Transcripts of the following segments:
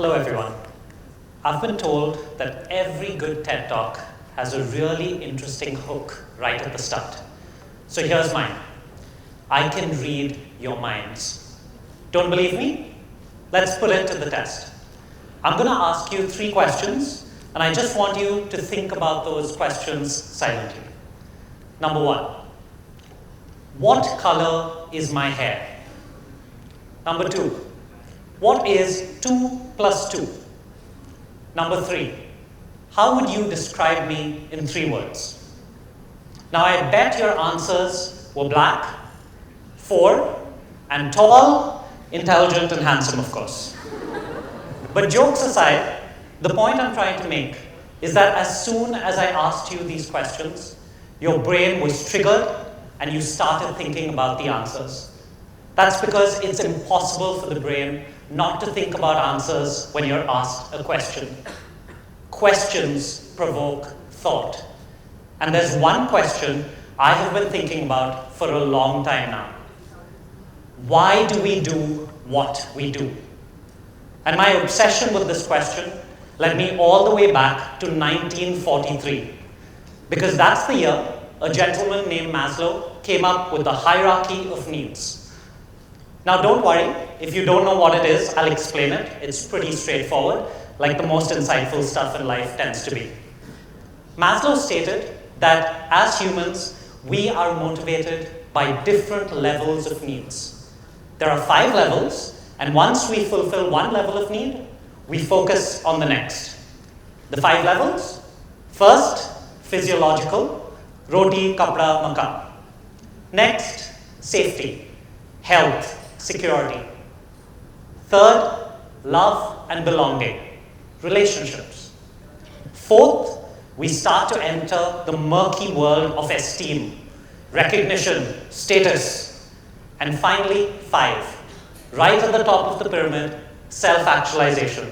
Hello everyone. I've been told that every good TED Talk has a really interesting hook right at the start. So here's mine. I can read your minds. Don't believe me? Let's put it to the test. I'm going to ask you 3 questions, and I just want you to think about those questions silently. Number 1. What color is my hair? Number 2. What is 2 plus 2? Number 3. How would you describe me in 3 words? Now I bet your answers were black, 4, and tall, intelligent, and handsome, of course. But jokes aside, the point I'm trying to make is that as soon as I asked you these questions, your brain was triggered and you started thinking about the answers. That's because it's impossible for the brain not to think about answers when you're asked a question. Questions provoke thought. And there's one question I have been thinking about for a long time now. Why do we do what we do? And my obsession with this question led me all the way back to 1943. Because that's the year a gentleman named Maslow came up with the hierarchy of needs. Now don't worry, if you don't know what it is, I'll explain it. It's pretty straightforward, like the most insightful stuff in life tends to be. Maslow stated that as humans, we are motivated by different levels of needs. There are 5 levels, and once we fulfill one level of need, we focus on the next. The 5 levels: first, physiological, roti, kapda, makan. Next, safety, health, security. Third, love and belonging, relationships. Fourth, we start to enter the murky world of esteem, recognition, status. And finally, 5, right at the top of the pyramid, self-actualization,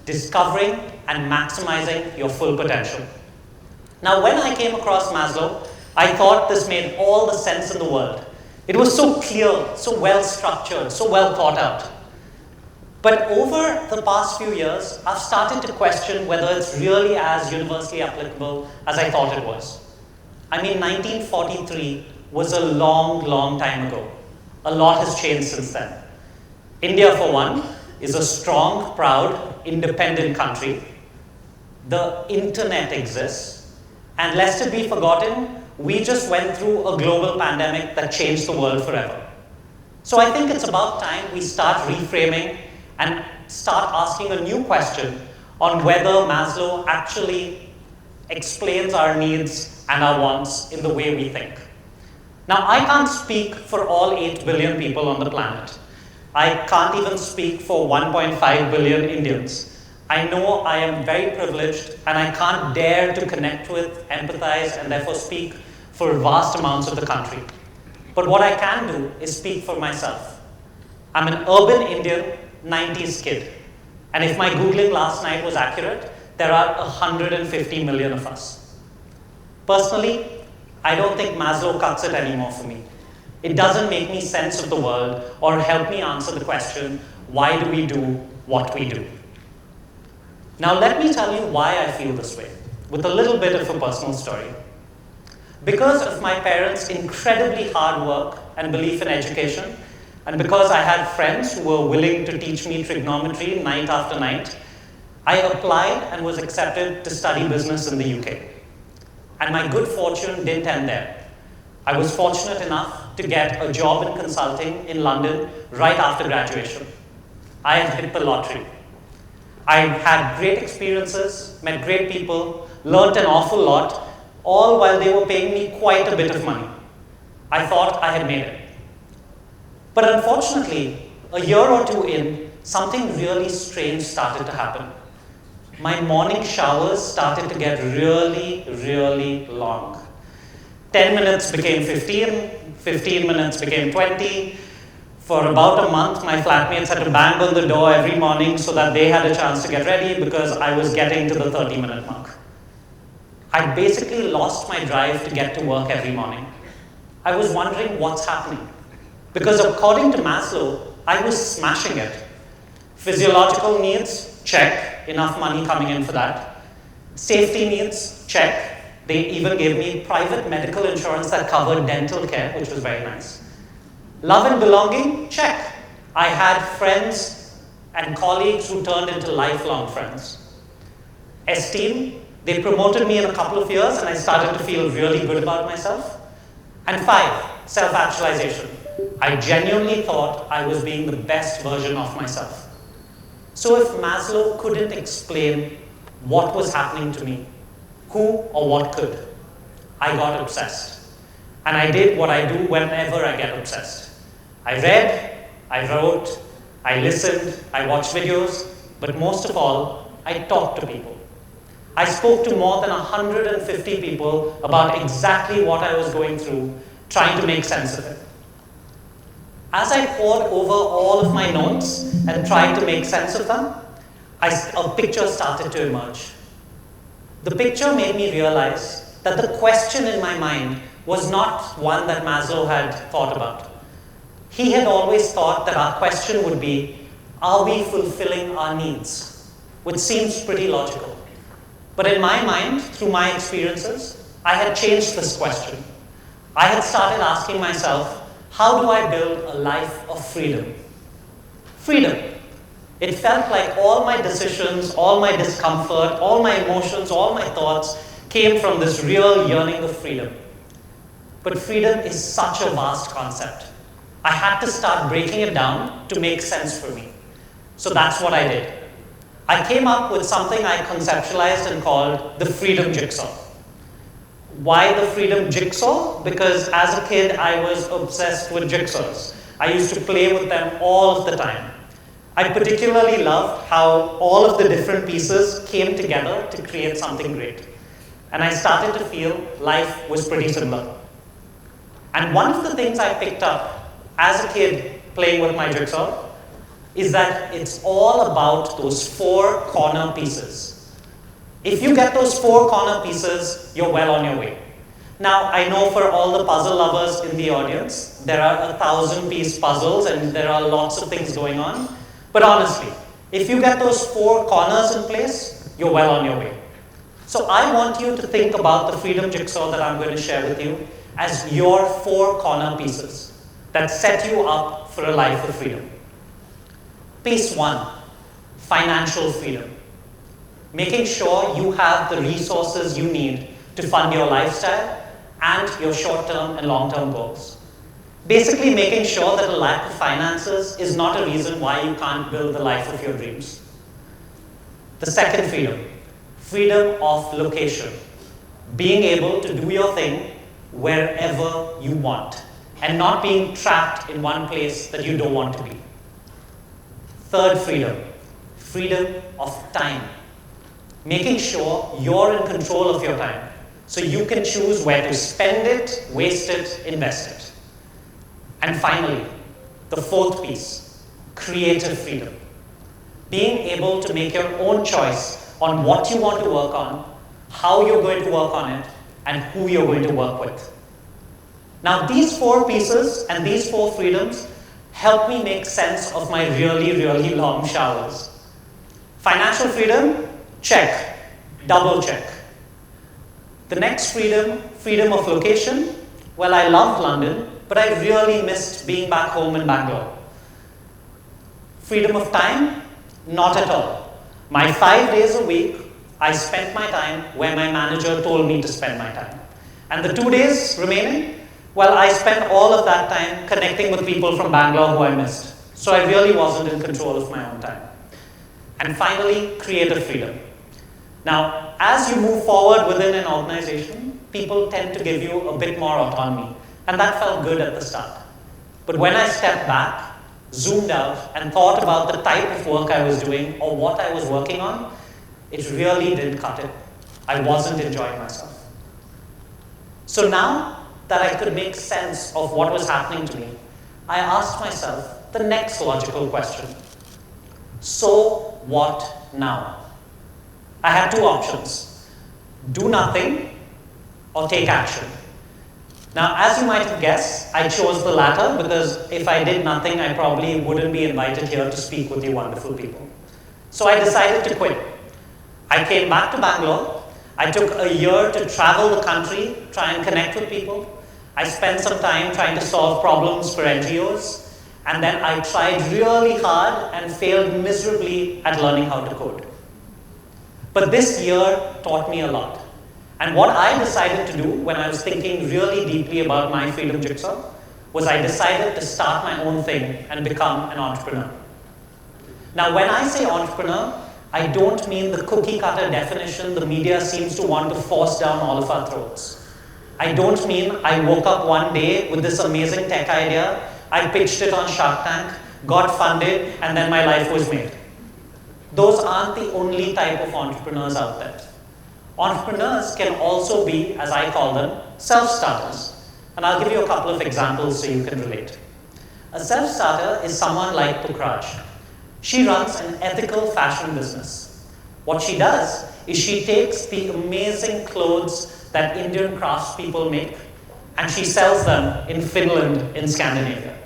discovering and maximizing your full potential. Now, when I came across Maslow, I thought this made all the sense in the world. It was so clear, so well structured, so well thought out. But over the past few years, I've started to question whether it's really as universally applicable as I thought it was. I mean, 1943 was a long, long time ago. A lot has changed since then. India, for one, is a strong, proud, independent country. The internet exists. And lest it be forgotten, we just went through a global pandemic that changed the world forever. So I think it's about time we start reframing and start asking a new question on whether Maslow actually explains our needs and our wants in the way we think. Now, I can't speak for all 8 billion people on the planet. I can't even speak for 1.5 billion Indians. I know I am very privileged and I can't dare to connect with, empathize, and therefore speak for vast amounts of the country. But what I can do is speak for myself. I'm an urban Indian, 90s kid. And if my Googling last night was accurate, there are 150 million of us. Personally, I don't think Maslow cuts it anymore for me. It doesn't make me sense of the world or help me answer the question, why do we do what we do? Now let me tell you why I feel this way, with a little bit of a personal story. Because of my parents' incredibly hard work and belief in education, and because I had friends who were willing to teach me trigonometry night after night, I applied and was accepted to study business in the UK. And my good fortune didn't end there. I was fortunate enough to get a job in consulting in London right after graduation. I had hit the lottery. I had great experiences, met great people, learned an awful lot, all while they were paying me quite a bit of money. I thought I had made it. But unfortunately, a year or 2 in, something really strange started to happen. My morning showers started to get really, really long. 10 minutes became 15, 15 minutes became 20. For about a month, my flatmates had to bang on the door every morning so that they had a chance to get ready because I was getting to the 30-minute mark. I basically lost my drive to get to work every morning. I was wondering what's happening. Because according to Maslow, I was smashing it. Physiological needs, check, enough money coming in for that. Safety needs, check. They even gave me private medical insurance that covered dental care, which was very nice. Love and belonging, check. I had friends and colleagues who turned into lifelong friends. Esteem, they promoted me in a couple of years and I started to feel really good about myself. And 5, self-actualization. I genuinely thought I was being the best version of myself. So if Maslow couldn't explain what was happening to me, who or what could, I got obsessed. And I did what I do whenever I get obsessed. I read, I wrote, I listened, I watched videos, but most of all, I talked to people. I spoke to more than 150 people about exactly what I was going through, trying to make sense of it. As I pored over all of my notes and tried to make sense of them, a picture started to emerge. The picture made me realize that the question in my mind was not one that Maslow had thought about. He had always thought that our question would be, are we fulfilling our needs? Which seems pretty logical. But in my mind, through my experiences, I had changed this question. I had started asking myself, how do I build a life of freedom? Freedom. It felt like all my decisions, all my discomfort, all my emotions, all my thoughts came from this real yearning of freedom. But freedom is such a vast concept. I had to start breaking it down to make sense for me. So that's what I did. I came up with something I conceptualized and called the freedom jigsaw. Why the freedom jigsaw? Because as a kid, I was obsessed with jigsaws. I used to play with them all of the time. I particularly loved how all of the different pieces came together to create something great. And I started to feel life was pretty similar. And one of the things I picked up as a kid playing with my jigsaw is that it's all about those 4 corner pieces. If you get those 4 corner pieces, you're well on your way. Now, I know for all the puzzle lovers in the audience, there are 1,000-piece puzzles and there are lots of things going on. But honestly, if you get those 4 corners in place, you're well on your way. So I want you to think about the freedom jigsaw that I'm going to share with you as your 4 corner pieces that set you up for a life of freedom. Piece 1, financial freedom. Making sure you have the resources you need to fund your lifestyle and your short-term and long-term goals. Basically making sure that a lack of finances is not a reason why you can't build the life of your dreams. The second freedom, freedom of location. Being able to do your thing wherever you want and not being trapped in one place that you don't want to be. Third freedom, freedom of time. Making sure you're in control of your time so you can choose where to spend it, waste it, invest it. And finally, the fourth piece, creative freedom. Being able to make your own choice on what you want to work on, how you're going to work on it, and who you're going to work with. Now, these 4 pieces and these 4 freedoms help me make sense of my really, really long showers. Financial freedom, check, double check. The next freedom, freedom of location. Well, I loved London, but I really missed being back home in Bangalore. Freedom of time, not at all. My 5 days a week, I spent my time where my manager told me to spend my time. And the 2 days remaining, well, I spent all of that time connecting with people from Bangalore who I missed. So I really wasn't in control of my own time. And finally, creative freedom. Now, as you move forward within an organization, people tend to give you a bit more autonomy. And that felt good at the start. But when I stepped back, zoomed out, and thought about the type of work I was doing or what I was working on, it really didn't cut it. I wasn't enjoying myself. So now that I could make sense of what was happening to me, I asked myself the next logical question. So what now? I had 2 options. Do nothing or take action. Now, as you might have guessed, I chose the latter because if I did nothing, I probably wouldn't be invited here to speak with you wonderful people. So I decided to quit. I came back to Bangalore. I took a year to travel the country, try and connect with people. I spent some time trying to solve problems for NGOs, and then I tried really hard and failed miserably at learning how to code. But this year taught me a lot. And what I decided to do when I was thinking really deeply about my freedom jigsaw was I decided to start my own thing and become an entrepreneur. Now, when I say entrepreneur, I don't mean the cookie-cutter definition the media seems to want to force down all of our throats. I don't mean I woke up one day with this amazing tech idea, I pitched it on Shark Tank, got funded, and then my life was made. Those aren't the only type of entrepreneurs out there. Entrepreneurs can also be, as I call them, self-starters. And I'll give you a couple of examples so you can relate. A self-starter is someone like Pukraj. She runs an ethical fashion business. What she does is she takes the amazing clothes that Indian craftspeople make and she sells them in Finland, in Scandinavia.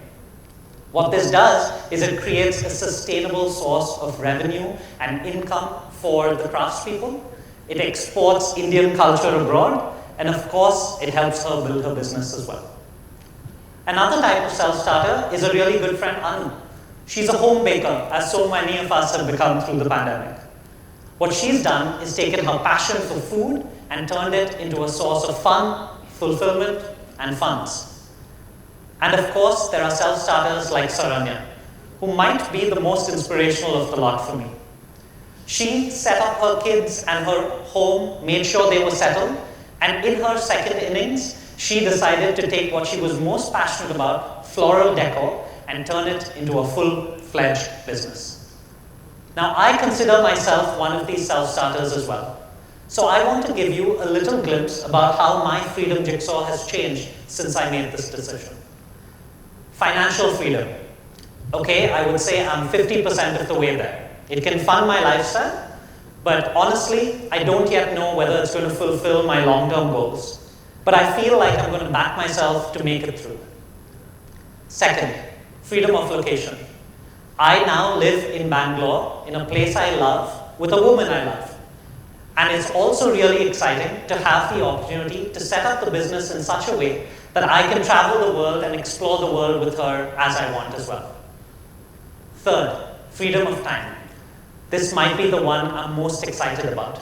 What this does is it creates a sustainable source of revenue and income for the craftspeople. It exports Indian culture abroad, and of course, it helps her build her business as well. Another type of self-starter is a really good friend, Anu. She's a home baker, as so many of us have become through the pandemic. What she's done is taken her passion for food and turned it into a source of fun, fulfillment, and funds. And of course, there are self-starters like Saranya, who might be the most inspirational of the lot for me. She set up her kids and her home, made sure they were settled, and in her second innings, she decided to take what she was most passionate about, floral decor, and turn it into a full-fledged business. Now, I consider myself one of these self-starters as well. So I want to give you a little glimpse about how my freedom jigsaw has changed since I made this decision. Financial freedom. Okay, I would say I'm 50% of the way there. It can fund my lifestyle, but honestly, I don't yet know whether it's going to fulfill my long-term goals. But I feel like I'm going to back myself to make it through. Second, freedom of location. I now live in Bangalore, in a place I love, with a woman I love. And it's also really exciting to have the opportunity to set up the business in such a way that I can travel the world and explore the world with her as I want as well. Third, freedom of time. This might be the one I'm most excited about.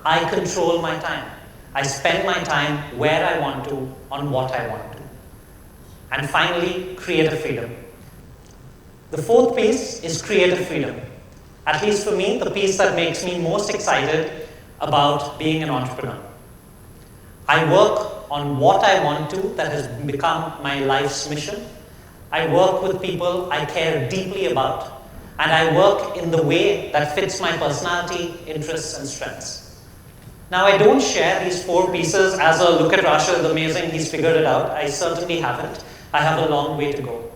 I control my time. I spend my time where I want to, on what I want to. And finally, creative freedom. The fourth piece is creative freedom. At least for me, the piece that makes me most excited about being an entrepreneur. I work on what I want to that has become my life's mission. I work with people I care deeply about. And I work in the way that fits my personality, interests, and strengths. Now, I don't share these four pieces as a look at Raashid, amazing, he's figured it out. I certainly haven't. I have a long way to go.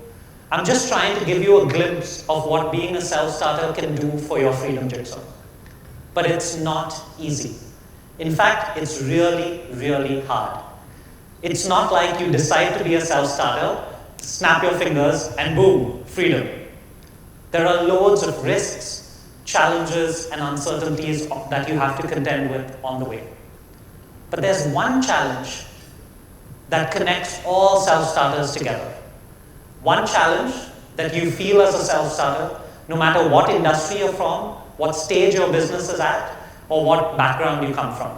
I'm just trying to give you a glimpse of what being a self-starter can do for your freedom jigsaw. But it's not easy. In fact, it's really, really hard. It's not like you decide to be a self-starter, snap your fingers, and boom, freedom. There are loads of risks, challenges, and uncertainties that you have to contend with on the way. But there's one challenge that connects all self-starters together. One challenge that you feel as a self-starter, no matter what industry you're from, what stage your business is at, or what background you come from.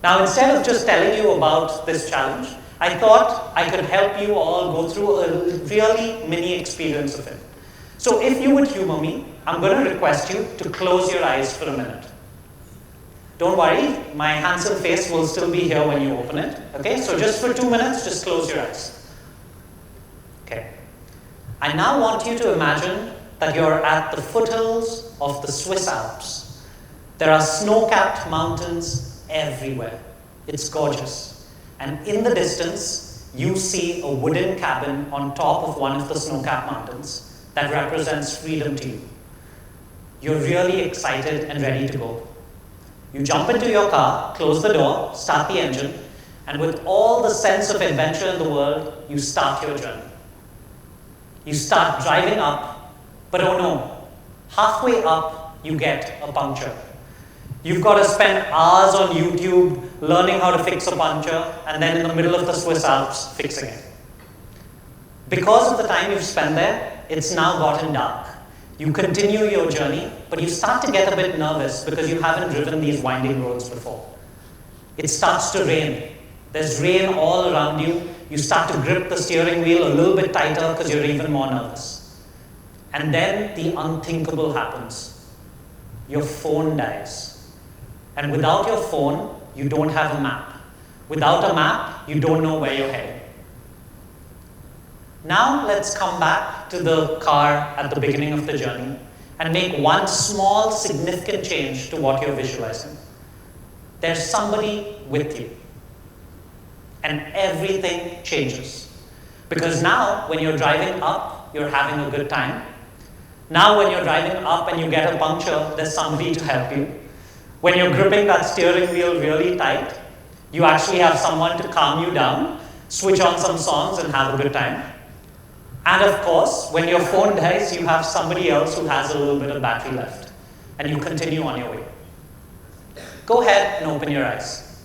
Now, instead of just telling you about this challenge, I thought I could help you all go through a really mini experience of it. So if you would humor me, I'm going to request you to close your eyes for a minute. Don't worry, my handsome face will still be here when you open it. Okay, so just for 2 minutes, just close your eyes. Okay. I now want you to imagine that you're at the foothills of the Swiss Alps. There are snow-capped mountains everywhere. It's gorgeous. And in the distance, you see a wooden cabin on top of one of the snow-capped mountains that represents freedom to you. You're really excited and ready to go. You jump into your car, close the door, start the engine, And with all the sense of adventure in the world, you start your journey. You start driving up, but oh no, halfway up, you get a puncture. You've got to spend hours on YouTube learning how to fix a puncture, and then in the middle of the Swiss Alps, fixing it. Because of the time you've spent there, it's now gotten dark. You continue your journey, but you start to get a bit nervous because you haven't driven these winding roads before. It starts to rain. There's rain all around you. You start to grip the steering wheel a little bit tighter because you're even more nervous. And then the unthinkable happens. Your phone dies. And without your phone, you don't have a map. Without a map, you don't know where you're heading. Now let's come back to the car at the beginning of the journey and make one small significant change to what you're visualizing. There's somebody with you. And everything changes. Because now, when you're driving up, you're having a good time. Now, when you're driving up and you get a puncture, there's somebody to help you. When you're gripping that steering wheel really tight, you actually have someone to calm you down, switch on some songs, and have a good time. And of course, when your phone dies, you have somebody else who has a little bit of battery left, and you continue on your way. Go ahead and open your eyes.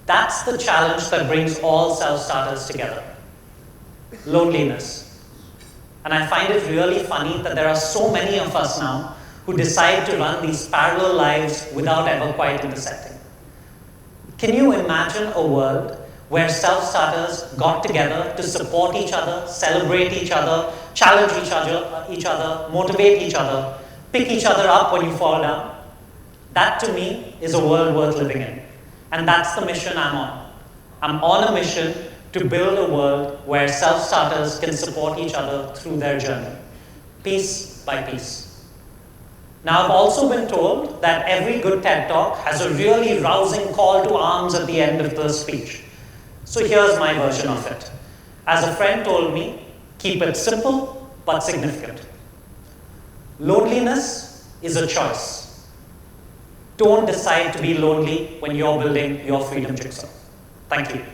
That's the challenge that brings all self-starters together. Loneliness. And I find it really funny that there are so many of us now who decide to run these parallel lives without ever quite intersecting. Can you imagine a world where self-starters got together to support each other, celebrate each other, challenge each other, motivate each other, pick each other up when you fall down? That, to me, is a world worth living in. And that's the mission I'm on. I'm on a mission to build a world where self-starters can support each other through their journey, piece by piece. Now, I've also been told that every good TED Talk has a really rousing call to arms at the end of the speech. So here's my version of it. As a friend told me, keep it simple but significant. Loneliness is a choice. Don't decide to be lonely when you're building your freedom jigsaw. Thank you.